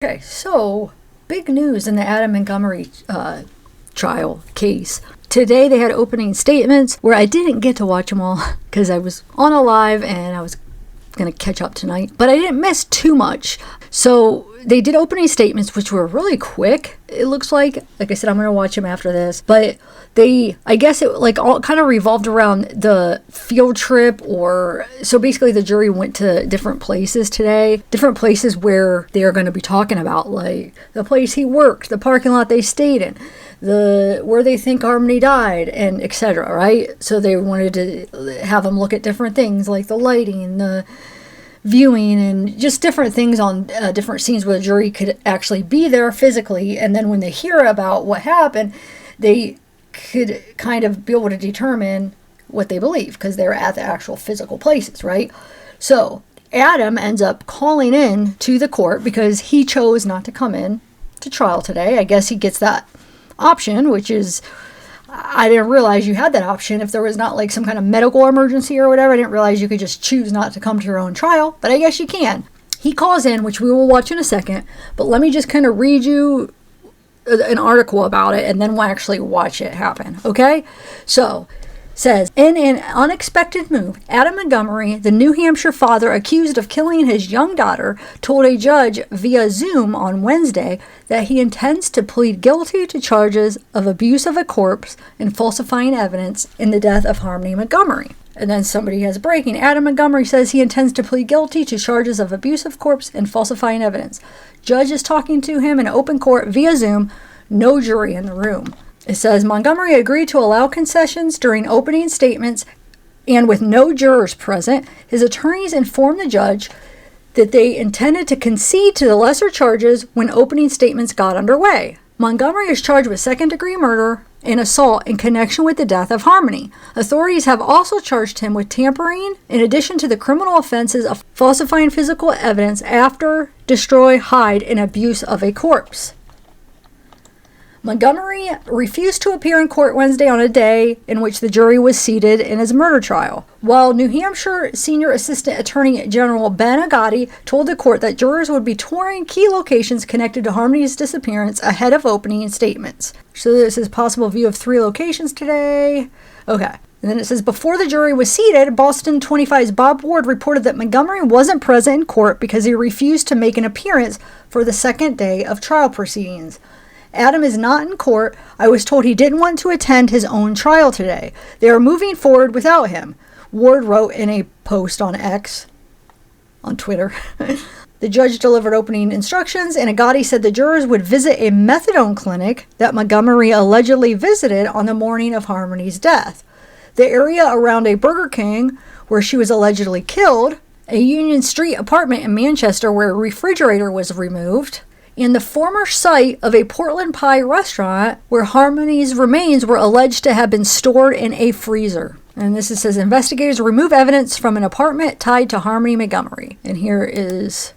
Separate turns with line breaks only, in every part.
Okay, so big news in the Adam Montgomery trial case. Today they had opening statements where I didn't get to watch them all because I was on a live and I was going to catch up tonight, but I didn't miss too much. So they did opening statements, which were really quick. It looks like I said, I'm going to watch them after this, but I guess it all kind of revolved around the field trip, or so basically the jury went to different places today, different places where they are going to be talking about, like the place he worked, the parking lot they stayed in, where they think Harmony died, and etc. Right? So they wanted to have them look at different things like the lighting, the viewing, and just different things on different scenes where the jury could actually be there physically, and then when they hear about what happened, they could kind of be able to determine what they believe because they're at the actual physical places, right? So Adam ends up calling in to the court because he chose not to come in to trial today. I guess he gets that option, which is, I didn't realize you had that option if there was not like some kind of medical emergency or whatever. I didn't realize you could just choose not to come to your own trial, but I guess you can. He calls in, which we will watch in a second, but let me just kind of read you an article about it and then we'll actually watch it happen. Okay? So, says, in an unexpected move, Adam Montgomery, the New Hampshire father accused of killing his young daughter, told a judge via Zoom on Wednesday that he intends to plead guilty to charges of abuse of a corpse and falsifying evidence in the death of Harmony Montgomery. And then somebody has breaking. Adam Montgomery says he intends to plead guilty to charges of abuse of corpse and falsifying evidence. Judge is talking to him in open court via Zoom. No jury in the room. It says Montgomery agreed to allow concessions during opening statements, and with no jurors present, his attorneys informed the judge that they intended to concede to the lesser charges when opening statements got underway. Montgomery is charged with second-degree murder and assault in connection with the death of Harmony. Authorities have also charged him with tampering, in addition to the criminal offenses of falsifying physical evidence after, destroy, hide, and abuse of a corpse. Montgomery refused to appear in court Wednesday on a day in which the jury was seated in his murder trial, while New Hampshire Senior Assistant Attorney General Ben Agati told the court that jurors would be touring key locations connected to Harmony's disappearance ahead of opening statements. So this is possible view of 3 locations today. Okay. And then it says, before the jury was seated, Boston 25's Bob Ward reported that Montgomery wasn't present in court because he refused to make an appearance for the second day of trial proceedings. Adam is not in court. I was told he didn't want to attend his own trial today. They are moving forward without him, Ward wrote in a post on X, on Twitter. The judge delivered opening instructions, and Agati said the jurors would visit a methadone clinic that Montgomery allegedly visited on the morning of Harmony's death. The area around a Burger King where she was allegedly killed, a Union Street apartment in Manchester where a refrigerator was removed, and the former site of a Portland Pie restaurant where Harmony's remains were alleged to have been stored in a freezer. And this says investigators remove evidence from an apartment tied to Harmony Montgomery. And here is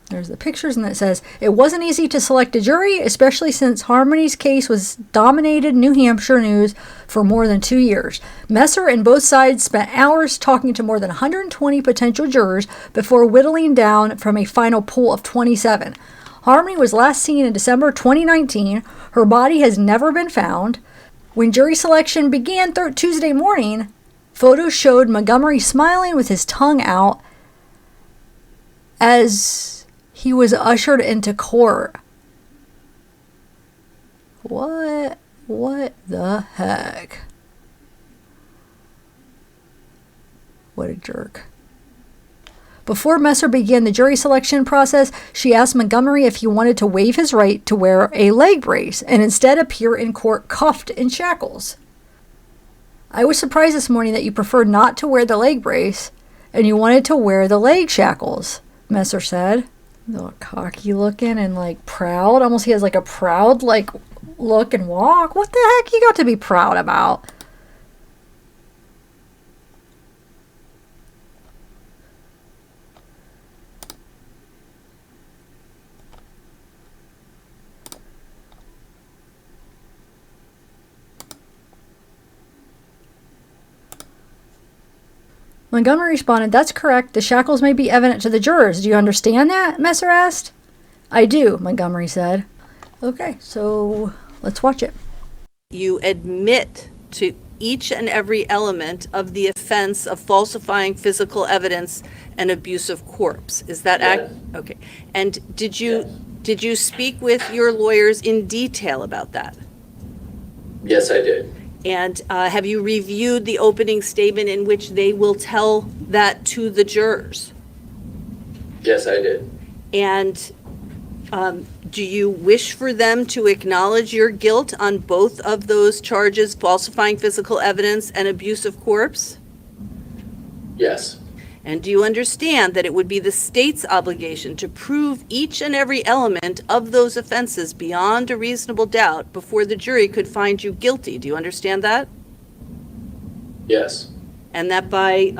there's the pictures, and it says, it wasn't easy to select a jury, especially since Harmony's case was dominated New Hampshire news for more than 2 years. Messer and both sides spent hours talking to more than 120 potential jurors before whittling down from a final pool of 27. Harmony was last seen in December 2019. Her body has never been found. When jury selection began Tuesday morning, photos showed Montgomery smiling with his tongue out as he was ushered into court. What the heck? What a jerk. Before Messer began the jury selection process, she asked Montgomery if he wanted to waive his right to wear a leg brace and instead appear in court cuffed in shackles. I was surprised this morning that you preferred not to wear the leg brace and you wanted to wear the leg shackles, Messer said. All cocky looking and proud. Almost he has a proud look and walk. What the heck you got to be proud about? Montgomery responded, "That's correct. The shackles may be evident to the jurors. Do you understand that?" Messer asked. "I do," Montgomery said. Okay, so let's watch it.
You admit to each and every element of the offense of falsifying physical evidence and abuse of corpse. Is that okay? And did you speak with your lawyers in detail about that?
Yes, I did.
And have you reviewed the opening statement in which they will tell that to the jurors?
Yes, I did.
And do you wish for them to acknowledge your guilt on both of those charges, falsifying physical evidence and abuse of corpse?
Yes.
And do you understand that it would be the state's obligation to prove each and every element of those offenses beyond a reasonable doubt before the jury could find you guilty? Do you understand that?
Yes.
And that by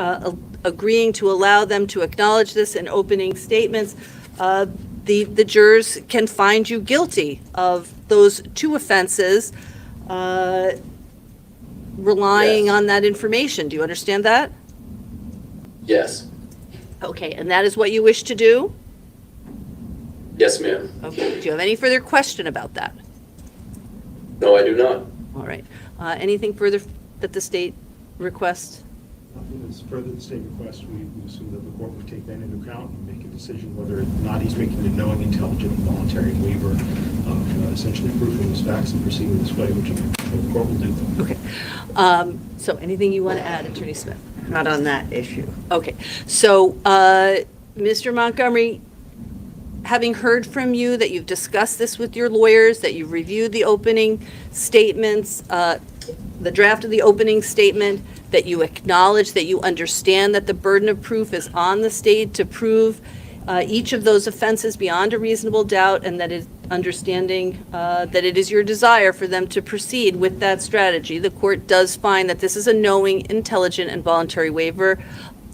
agreeing to allow them to acknowledge this in opening statements, the jurors can find you guilty of those two offenses, relying
Yes.
on that information. Do you understand that?
Yes.
Okay, and that is what you wish to do?
Yes, ma'am.
Okay, do you have any further question about that?
No, I do not.
All right. Anything further that the state requests?
Nothing is further the state request. We assume that the court would take that into account and make a decision whether or not he's making a knowing, intelligent, and voluntary waiver of essentially proving his facts and proceeding this way, which the court will do.
Okay. So anything you want to add, Attorney Smith?
Not on that issue.
Okay. So, Mr. Montgomery, having heard from you that you've discussed this with your lawyers, that you've reviewed the opening statements, the draft of the opening statement, that you acknowledge that you understand that the burden of proof is on the state to prove each of those offenses beyond a reasonable doubt, and that is understanding that it is your desire for them to proceed with that strategy. The court does find that this is a knowing, intelligent, and voluntary waiver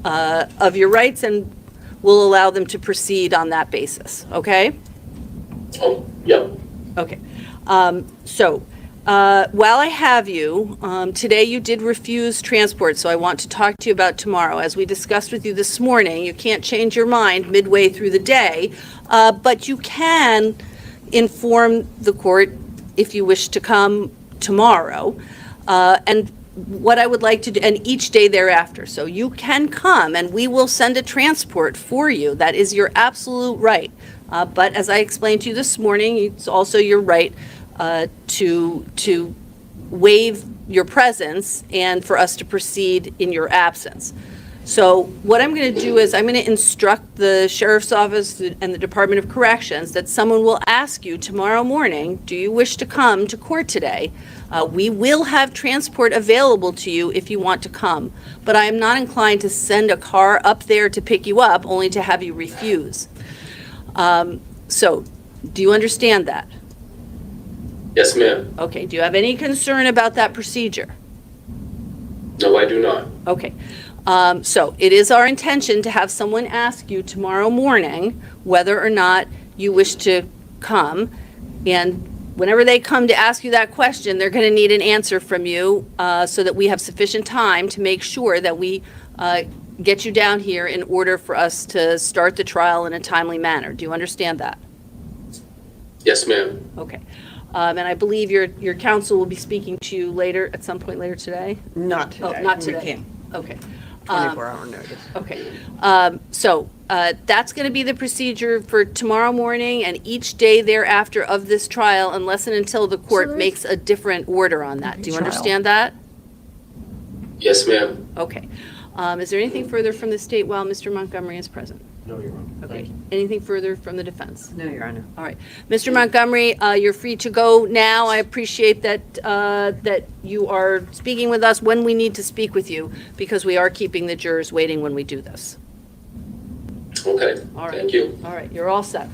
of your rights and will allow them to proceed on that basis, okay?
Oh, yep.
Okay. So, while I have you, today you did refuse transport, so I want to talk to you about tomorrow. As we discussed with you this morning, you can't change your mind midway through the day, but you can inform the court if you wish to come tomorrow. And what I would like to do, and each day thereafter. So you can come and we will send a transport for you. That is your absolute right. But as I explained to you this morning, it's also your right to waive your presence and for us to proceed in your absence. So what I'm going to do is I'm going to instruct the Sheriff's Office and the Department of Corrections that someone will ask you tomorrow morning, do you wish to come to court today? We will have transport available to you if you want to come, but I am not inclined to send a car up there to pick you up only to have you refuse. So do you understand that?
Yes, ma'am.
Okay, do you have any concern about that procedure?
No, I do not.
Okay. So it is our intention to have someone ask you tomorrow morning whether or not you wish to come. And whenever they come to ask you that question, they're going to need an answer from you so that we have sufficient time to make sure that we get you down here in order for us to start the trial in a timely manner. Do you understand that?
Yes, ma'am.
Okay. And I believe your counsel will be speaking to you later, at some point later today?
Not today.
Oh, not
We
today.
can't.
Okay.
24-hour notice.
Okay. So that's going to be the procedure for tomorrow morning and each day thereafter of this trial, unless and until the court
there's-
makes a different order on that. Do you
Trial.
understand that?
Yes, ma'am.
Okay. Is there anything further from the state while Mr. Montgomery is present?
No, Your Honor.
Okay.
Thank you.
Anything further from the defense?
No, Your Honor.
All right. Mr. Montgomery, you're free to go now. I appreciate that you are speaking with us when we need to speak with you, because we are keeping the jurors waiting when we do this.
Okay.
All right.
Thank you.
All right, you're all set.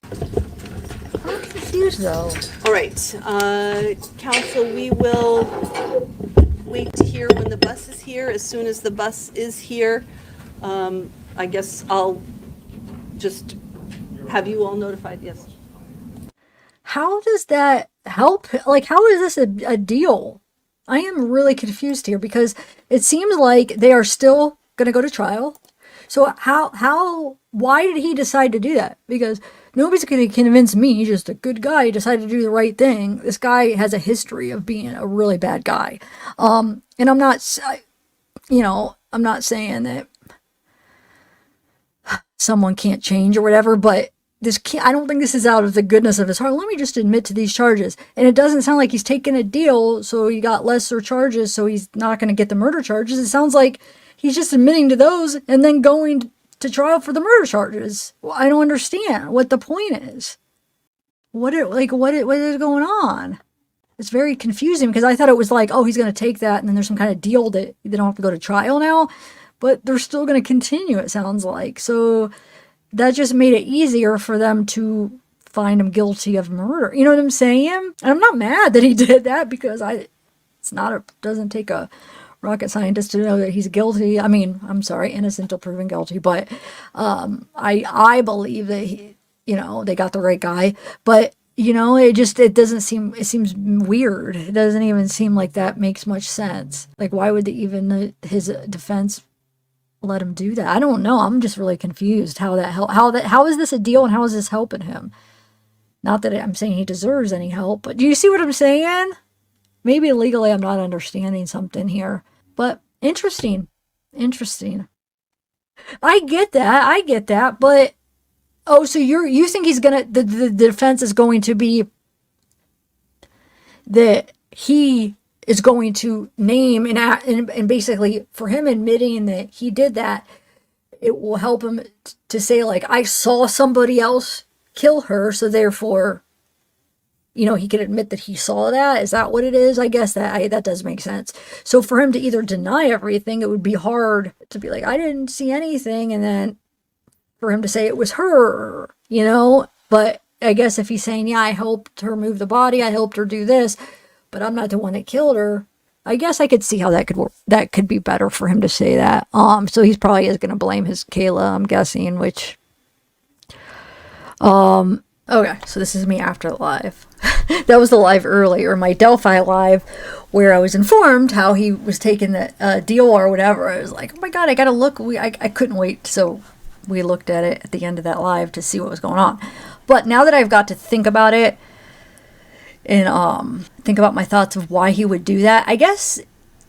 I'm confused though.
All right, counsel, we will wait to hear when the bus is here. As soon as the bus is here, I guess I'll just have you all notified, yes.
How does that help? Like, how is this a deal? I am really confused here because it seems like they are still going to go to trial. So why did he decide to do that? Because nobody's going to convince me, just a good guy decided to do the right thing. This guy has a history of being a really bad guy. And I'm not saying that someone can't change or whatever, but I don't think this is out of the goodness of his heart. Let me just admit to these charges. And it doesn't sound like he's taking a deal, so he got lesser charges, so he's not going to get the murder charges. It sounds like he's just admitting to those and then going to trial for the murder charges. Well, I don't understand what the point is. What is going on? It's very confusing because I thought it was like, oh, he's going to take that and then there's some kind of deal that they don't have to go to trial now, but they're still going to continue, it sounds like. So that just made it easier for them to find him guilty of murder. You know what I'm saying? And I'm not mad that he did that because doesn't take a rocket scientist to know that he's guilty. I mean, I'm sorry, innocent till proven guilty, but I believe that they got the right guy. But it seems weird. It doesn't even seem like that makes much sense. Like, why would his defense let him do that? I don't know. I'm just really confused how is this a deal and how is this helping him? Not that I'm saying he deserves any help, but do you see what I'm saying? Maybe legally I'm not understanding something here, but interesting. I get that, but so you think the defense is going to be that he is going to name and basically for him admitting that he did that, it will help him to say, like, I saw somebody else kill her, so therefore, he can admit that he saw that. Is that what it is? I guess that does make sense. So for him to either deny everything, it would be hard to be like, I didn't see anything, and then for him to say it was her, But I guess if he's saying, yeah, I helped her move the body, I helped her do this, but I'm not the one that killed her, I guess I could see how that could work. That could be better for him to say that. So he's probably is going to blame his Kayla, I'm guessing, which, okay, so this is me after the live. That was the live earlier, my Delphi live, where I was informed how he was taking the deal or whatever. I was like, oh my God, I got to look. I couldn't wait. So we looked at it at the end of that live to see what was going on. But now that I've got to think about it and think about my thoughts of why he would do that, I guess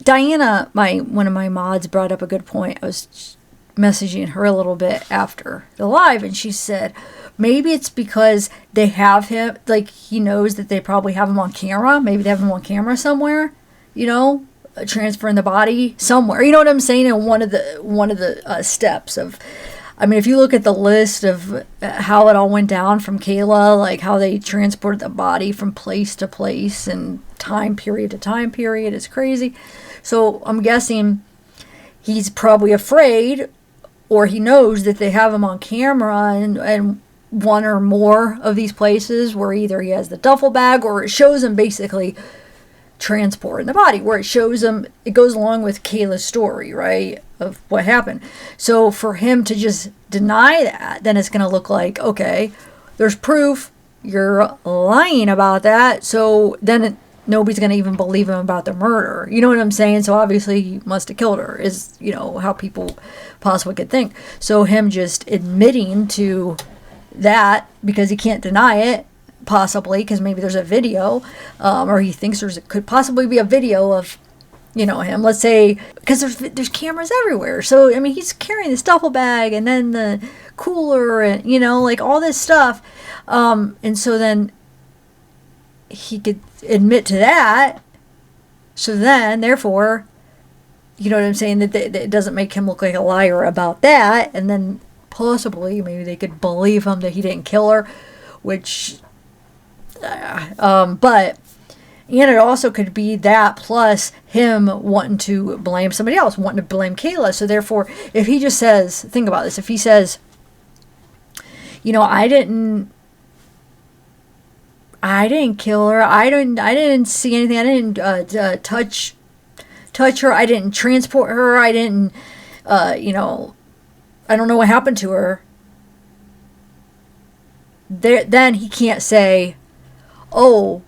Diana, one of my mods, brought up a good point. I was messaging her a little bit after the live, and she said maybe it's because they have him, like, he knows that they probably have him on camera. Maybe they have him on camera somewhere, transferring the body somewhere. You know what I'm saying? In one of the steps of, I mean, if you look at the list of how it all went down from Kayla, like how they transported the body from place to place and time period to time period, it's crazy. So I'm guessing he's probably afraid, or he knows that they have him on camera and one or more of these places where either he has the duffel bag or it shows him basically transporting the body, where it shows him, it goes along with Kayla's story, right, of what happened. So for him to just deny that, then it's going to look like, okay, there's proof, you're lying about that, so then nobody's going to even believe him about the murder. You know what I'm saying? So obviously he must have killed her, is, how people possibly could think. So him just admitting to that, because he can't deny it, possibly, because maybe there's a video, or he thinks could possibly be a video of, him. Let's say, because there's cameras everywhere. So, I mean, he's carrying this duffel bag and then the cooler and, like all this stuff. And so then he could admit to that. So then, therefore, you know what I'm saying, that it doesn't make him look like a liar about that. And then possibly maybe they could believe him that he didn't kill her, which, but, and it also could be that plus him wanting to blame somebody else, wanting to blame Kayla. So therefore, if he just says, think about this, if he says, I didn't kill her, I didn't see anything, I didn't touch her, I didn't transport her, I didn't, I don't know what happened to her. Then he can't say, oh,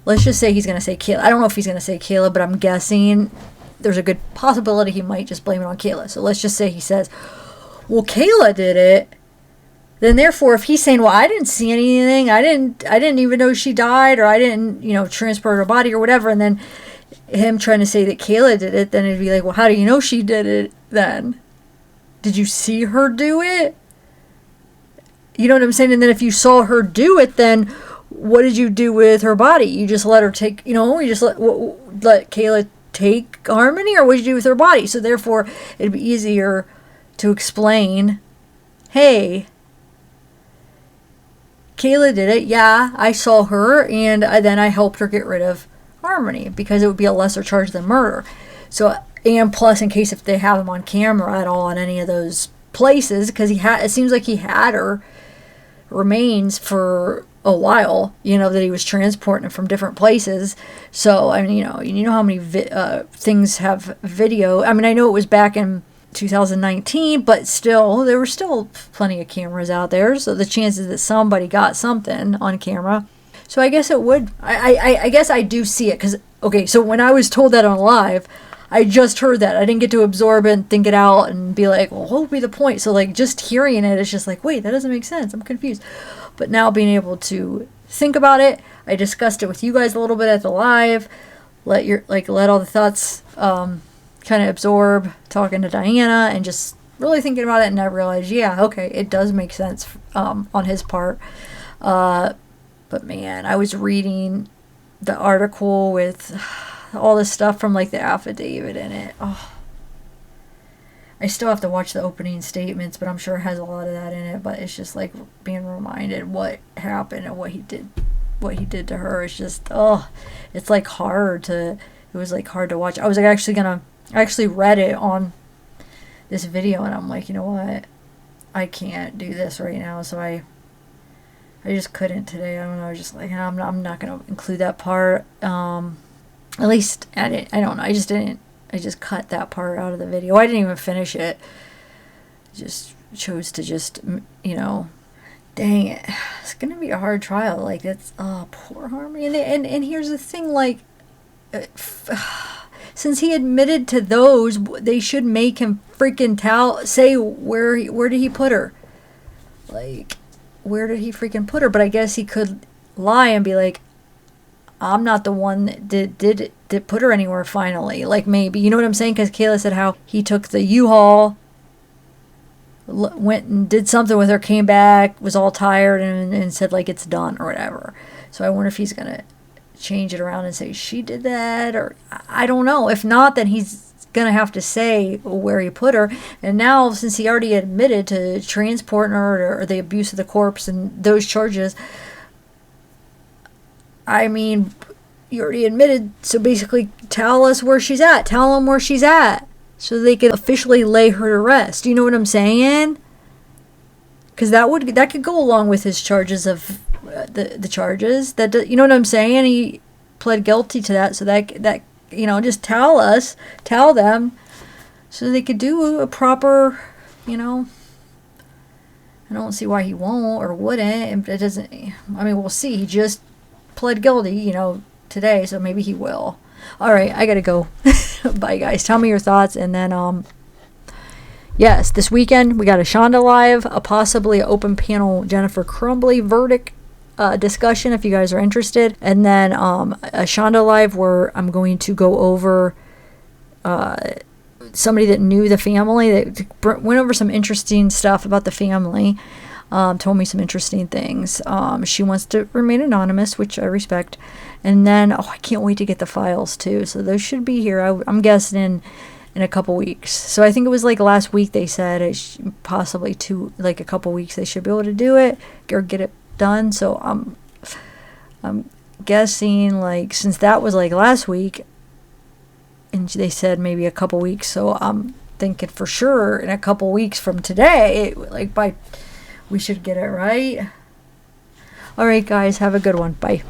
let's just say he's going to say Kayla. I don't know if he's going to say Kayla, but I'm guessing there's a good possibility he might just blame it on Kayla. So let's just say he says, well, Kayla did it. Then therefore, if he's saying, well, I didn't see anything, I didn't even know she died, or I didn't, transport her body or whatever, and then him trying to say that Kayla did it, then it'd be like, well, how do you know she did it then? Did you see her do it? You know what I'm saying? And then if you saw her do it, then what did you do with her body? You just let her take, you just let Kayla take Harmony, or what did you do with her body? So therefore, it'd be easier to explain, hey, Kayla did it. Yeah, I saw her, and then I helped her get rid of Harmony, because it would be a lesser charge than murder. So, and plus, in case if they have him on camera at all in any of those places, because it seems like he had her remains for a while, that he was transporting from different places. So, I mean, you know how many things have video. I mean, I know it was back in 2019, but still, there were still plenty of cameras out there. So the chances that somebody got something on camera. So I guess it would. I guess I do see it, because, okay, so when I was told that on live, I just heard that. I didn't get to absorb it and think it out and be like, well, what would be the point? So, like, just hearing it, it's just like, wait, that doesn't make sense. I'm confused. But now being able to think about it, I discussed it with you guys a little bit at the live. Let all the thoughts kind of absorb, talking to Diana and just really thinking about it. And I realized, yeah, okay, it does make sense on his part. But man, I was reading the article with all this stuff from like the affidavit in it. Oh, I still have to watch the opening statements, but I'm sure it has a lot of that in it. But it's just like being reminded what happened and what he did to her. It's just, it's like it was like hard to watch. I was like I actually read it on this video, and I'm like, you know what? I can't do this right now. So I just couldn't today. I don't know. I was just like, I'm not going to include that part. At least I don't know. I just cut that part out of the video. I didn't even finish it. Just chose to dang it. It's going to be a hard trial. Like, that's, poor Harmony. And here's the thing, like, since he admitted to those, they should make him freaking say where did he put her? Like, where did he freaking put her? But I guess he could lie and be like, I'm not the one that did put her anywhere finally. Like, maybe, you know what I'm saying? Because Kayla said how he took the U-Haul, went and did something with her, came back, was all tired, and said, like, it's done or whatever. So I wonder if he's going to change it around and say she did that, or I don't know. If not, then he's going to have to say where he put her. And now, since he already admitted to transporting her or the abuse of the corpse and those charges, I mean, you already admitted, so basically tell us where she's at. Tell them where she's at so they can officially lay her to rest. You know what I'm saying? Because that could go along with his charges of the charges. You know what I'm saying? He pled guilty to that, so that just tell them so they could do a proper, I don't see why he won't or wouldn't. It doesn't, I mean, we'll see. He just pled guilty, today, so maybe he will. All right, I gotta go. Bye, guys. Tell me your thoughts, and then yes, this weekend we got a Shonda live, a possibly open panel Jennifer Crumbly verdict discussion if you guys are interested, and then a Shonda live where I'm going to go over somebody that knew the family, that went over some interesting stuff about the family. Told me some interesting things. She wants to remain anonymous, which I respect. And then, I can't wait to get the files too. So those should be here. I'm guessing in a couple weeks. So I think it was like last week they said possibly a couple weeks they should be able to do it or get it done. So I'm guessing, like, since that was like last week, and they said maybe a couple weeks. So I'm thinking for sure in a couple weeks from today, we should get it right. All right, guys, have a good one. Bye.